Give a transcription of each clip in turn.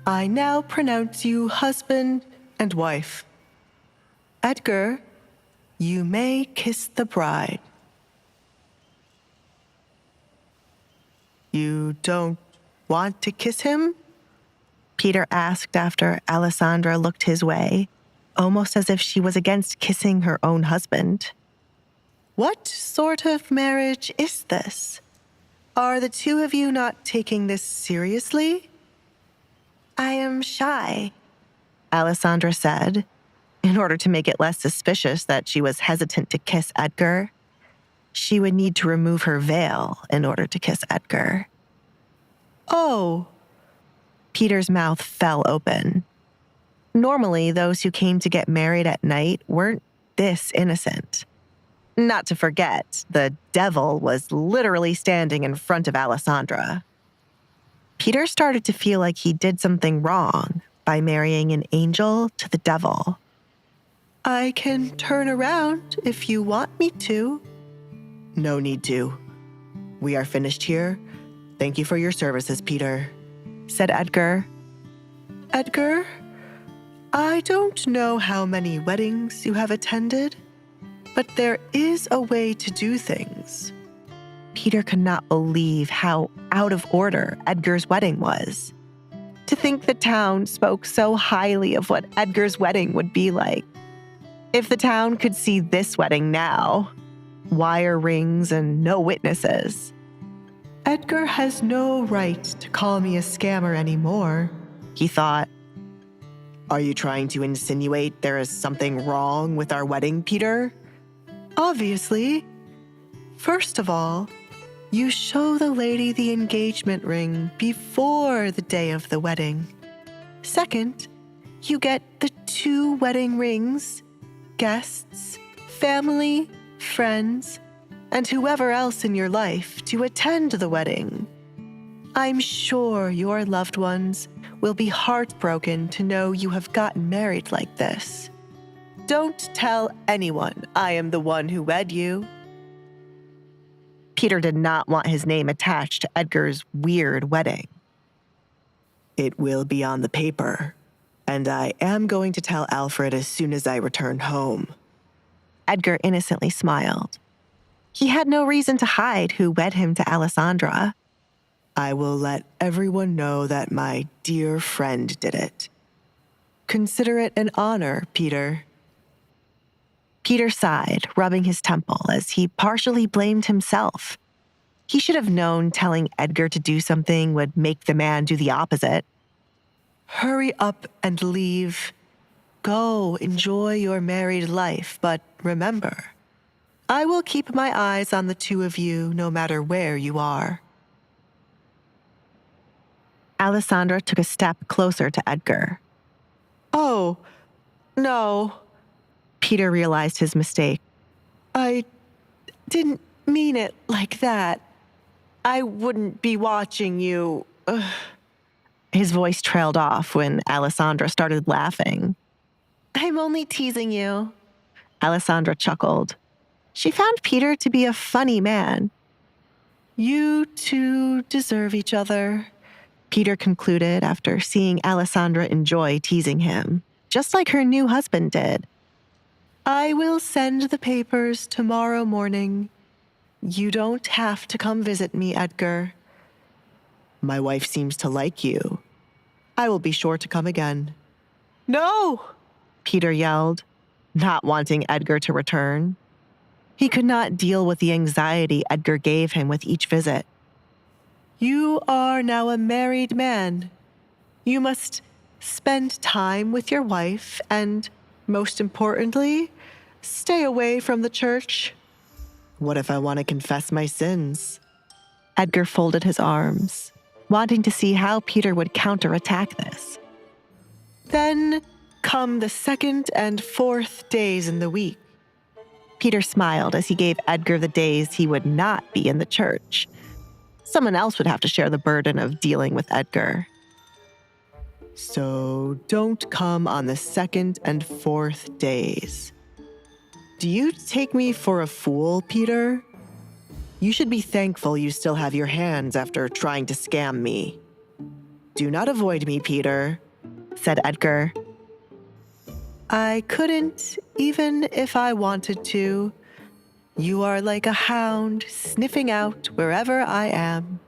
I now pronounce you husband and wife. Edgar, you may kiss the bride. You don't want to kiss him? Peter asked after Alessandra looked his way, almost as if she was against kissing her own husband. What sort of marriage is this? Are the two of you not taking this seriously? I am shy, Alessandra said, in order to make it less suspicious that she was hesitant to kiss Edgar. She would need to remove her veil in order to kiss Edgar. Oh. Peter's mouth fell open. Normally, those who came to get married at night weren't this innocent. Not to forget, the devil was literally standing in front of Alessandra. Peter started to feel like he did something wrong by marrying an angel to the devil. I can turn around if you want me to. No need to. We are finished here. Thank you for your services, Peter, said Edgar. Edgar, I don't know how many weddings you have attended, but there is a way to do things. Peter could not believe how out of order Edgar's wedding was. To think the town spoke so highly of what Edgar's wedding would be like. If the town could see this wedding now, wire rings and no witnesses. Edgar has no right to call me a scammer anymore, he thought. Are you trying to insinuate there is something wrong with our wedding, Peter? Obviously. First of all, you show the lady the engagement ring before the day of the wedding. Second, you get the 2 wedding rings, guests, family, friends, and whoever else in your life to attend the wedding. I'm sure your loved ones will be heartbroken to know you have gotten married like this. Don't tell anyone I am the one who wed you. Peter did not want his name attached to Edgar's weird wedding. It will be on the paper, and I am going to tell Alfred as soon as I return home. Edgar innocently smiled. He had no reason to hide who wed him to Alessandra. I will let everyone know that my dear friend did it. Consider it an honor, Peter. Peter sighed, rubbing his temple as he partially blamed himself. He should have known telling Edgar to do something would make the man do the opposite. Hurry up and leave. Go enjoy your married life, but remember, I will keep my eyes on the 2 of you no matter where you are. Alessandra took a step closer to Edgar. Oh, no. Peter realized his mistake. I didn't mean it like that. I wouldn't be watching you. Ugh. His voice trailed off when Alessandra started laughing. I'm only teasing you. Alessandra chuckled. She found Peter to be a funny man. You 2 deserve each other, Peter concluded after seeing Alessandra enjoy teasing him, just like her new husband did. I will send the papers tomorrow morning. You don't have to come visit me, Edgar. My wife seems to like you. I will be sure to come again. No! Peter yelled, not wanting Edgar to return. He could not deal with the anxiety Edgar gave him with each visit. You are now a married man. You must spend time with your wife and, most importantly, stay away from the church. What if I want to confess my sins? Edgar folded his arms, wanting to see how Peter would counterattack this. Then come the 2nd and 4th days in the week. Peter smiled as he gave Edgar the days he would not be in the church. Someone else would have to share the burden of dealing with Edgar. So don't come on the 2nd and 4th days. Do you take me for a fool, Peter? You should be thankful you still have your hands after trying to scam me. Do not avoid me, Peter, said Edgar. I couldn't, even if I wanted to. You are like a hound sniffing out wherever I am.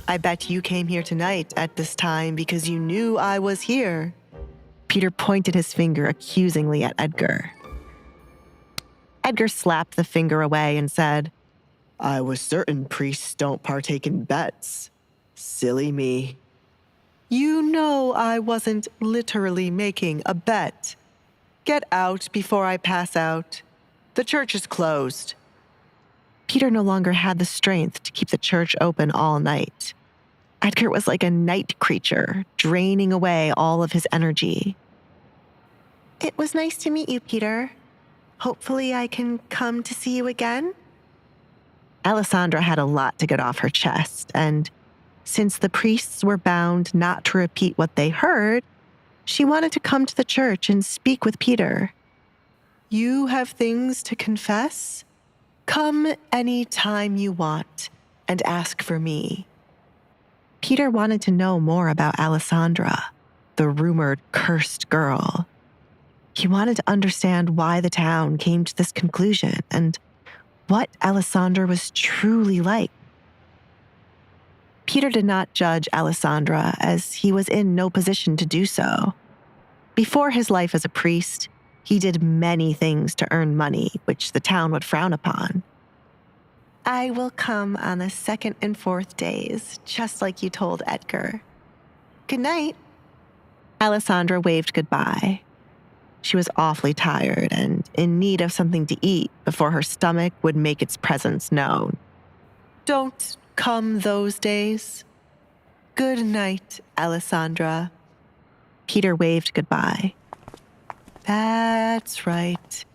I bet you came here tonight at this time because you knew I was here. Peter pointed his finger accusingly at Edgar. Edgar slapped the finger away and said, I was certain priests don't partake in bets. Silly me. You know I wasn't literally making a bet. Get out before I pass out. The church is closed. Peter no longer had the strength to keep the church open all night. Edgar was like a night creature, draining away all of his energy. It was nice to meet you, Peter. Hopefully I can come to see you again. Alessandra had a lot to get off her chest, and since the priests were bound not to repeat what they heard, she wanted to come to the church and speak with Peter. You have things to confess? Come any time you want and ask for me. Peter wanted to know more about Alessandra, the rumored cursed girl. He wanted to understand why the town came to this conclusion and what Alessandra was truly like. Peter did not judge Alessandra, as he was in no position to do so. Before his life as a priest, he did many things to earn money, which the town would frown upon. I will come on the 2nd and 4th days, just like you told Edgar. Good night. Alessandra waved goodbye. She was awfully tired and in need of something to eat before her stomach would make its presence known. Don't come those days. Good night, Alessandra. Peter waved goodbye. That's right.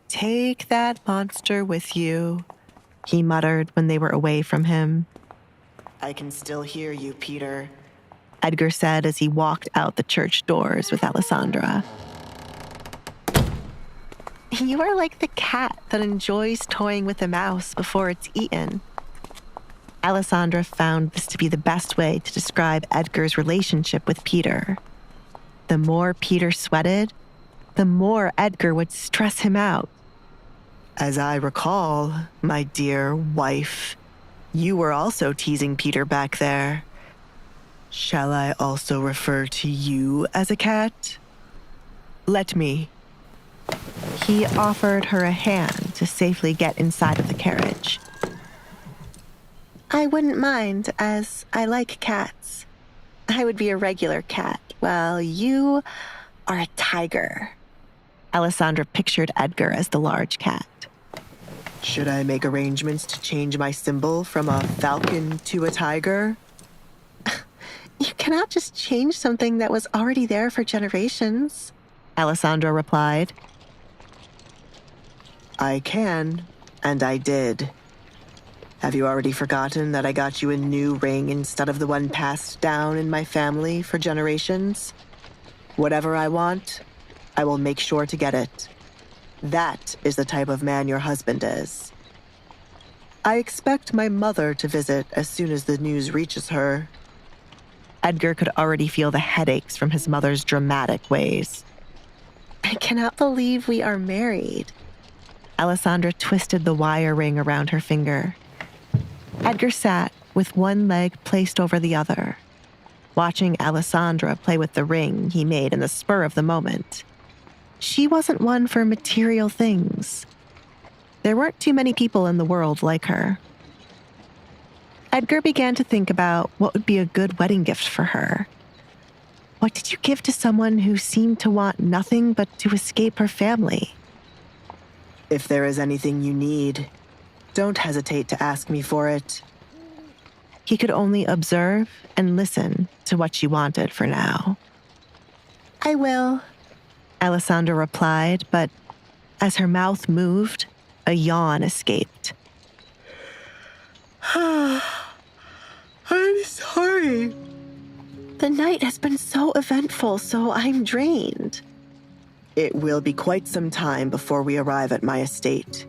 Take that monster with you, he muttered when they were away from him. I can still hear you, Peter, Edgar said as he walked out the church doors with Alessandra. You are like the cat that enjoys toying with a mouse before it's eaten. Alessandra found this to be the best way to describe Edgar's relationship with Peter. The more Peter sweated, the more Edgar would stress him out. As I recall, my dear wife, you were also teasing Peter back there. Shall I also refer to you as a cat? Let me. He offered her a hand to safely get inside of the carriage. I wouldn't mind, as I like cats. I would be a regular cat, while you are a tiger. Alessandra pictured Edgar as the large cat. Should I make arrangements to change my symbol from a falcon to a tiger? You cannot just change something that was already there for generations, Alessandra replied. I can, and I did. Have you already forgotten that I got you a new ring instead of the one passed down in my family for generations? Whatever I want, I will make sure to get it. That is the type of man your husband is. I expect my mother to visit as soon as the news reaches her. Edgar could already feel the headaches from his mother's dramatic ways. I cannot believe we are married. Alessandra twisted the wire ring around her finger. Edgar sat with one leg placed over the other, watching Alessandra play with the ring he made in the spur of the moment. She wasn't one for material things. There weren't too many people in the world like her. Edgar began to think about what would be a good wedding gift for her. What did you give to someone who seemed to want nothing but to escape her family? If there is anything you need, don't hesitate to ask me for it. He could only observe and listen to what she wanted for now. I will, Alessandra replied, but as her mouth moved, a yawn escaped. I'm sorry. The night has been so eventful, so I'm drained. It will be quite some time before we arrive at my estate.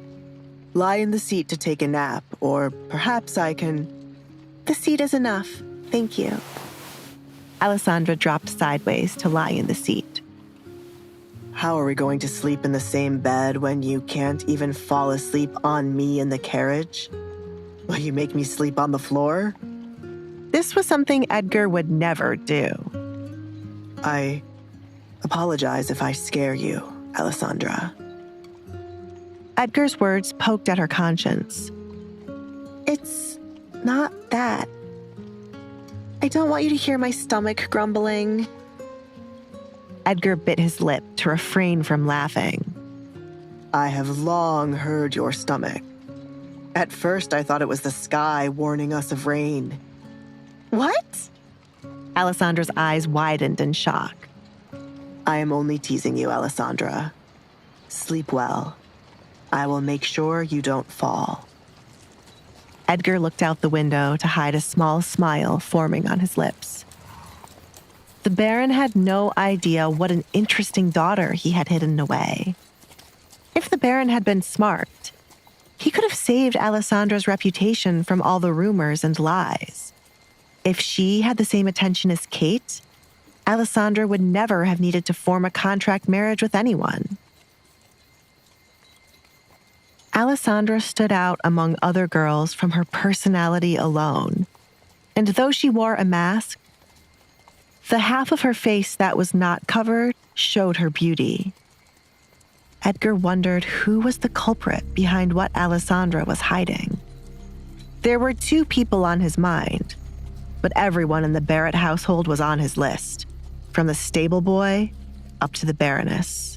Lie in the seat to take a nap, or perhaps I can... The seat is enough. Thank you. Alessandra dropped sideways to lie in the seat. How are we going to sleep in the same bed when you can't even fall asleep on me in the carriage? Will you make me sleep on the floor? This was something Edgar would never do. I apologize if I scare you, Alessandra. Edgar's words poked at her conscience. It's not that. I don't want you to hear my stomach grumbling. Edgar bit his lip to refrain from laughing. I have long heard your stomach. At first, I thought it was the sky warning us of rain. What? Alessandra's eyes widened in shock. I am only teasing you, Alessandra. Sleep well. I will make sure you don't fall. Edgar looked out the window to hide a small smile forming on his lips. The Baron had no idea what an interesting daughter he had hidden away. If the Baron had been smart, he could have saved Alessandra's reputation from all the rumors and lies. If she had the same attention as Kate, Alessandra would never have needed to form a contract marriage with anyone. Alessandra stood out among other girls from her personality alone, and though she wore a mask, the half of her face that was not covered showed her beauty. Edgar wondered who was the culprit behind what Alessandra was hiding. There were 2 people on his mind, but everyone in the Barrett household was on his list, from the stable boy up to the Baroness.